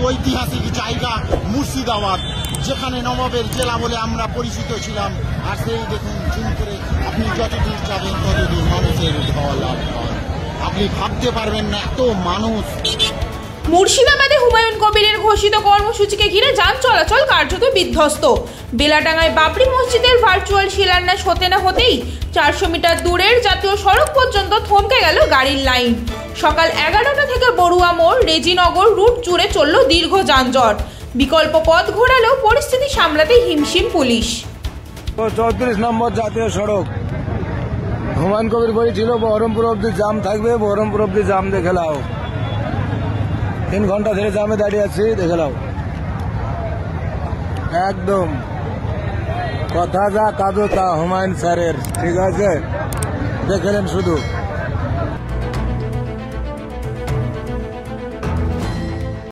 ঐতিহাসিক জায়গা মুর্শিদাবাদ, যেখানে নবাবের জেলা বলে আমরা পরিচিত ছিলাম। আর সেই দেখুন জুম করে আপনি যতদূর যাবেন ততদূর মানুষের ঢল আর ঢল, আপনি ভাবতে পারবেন না এত মানুষ। মুর্শিদাবাদে হুমায়ুন কবিরের ঘোষিত কর্মসূচিকে ঘিরে যান চলাচল কার্যত বিধ্বস্ত। বেলাডাঙ্গায় বাবরি মসজিদের ভার্চুয়াল শিলান্যাস হতে না হতেই 400 মিটার দূরের জাতীয় সড়ক পর্যন্ত থমকে গেল গাড়ির লাইন। সকাল 11টা থেকে বড়ুয়া মোড় রেজিনগর রুট জুড়ে চলল দীর্ঘ যানজট। বিকল্প পথ ঘোরালেও পরিস্থিতি সামলাতে হিমশিম পুলিশ। 34 নম্বর জাতীয় সড়ক, হুমায়ুন কবির বই ছিল বহরমপুর অব্দি জাম থাকবে, বহরমপুর অব্দি জাম দেখে লাও। 3 ঘন্টা ধরে জামে দাঁড়িয়ে আছি, দেখে লাও। একদম কথা যা কাজও তা হুমায়ুন স্যারের, ঠিক আছে, দেখলেন শুধু।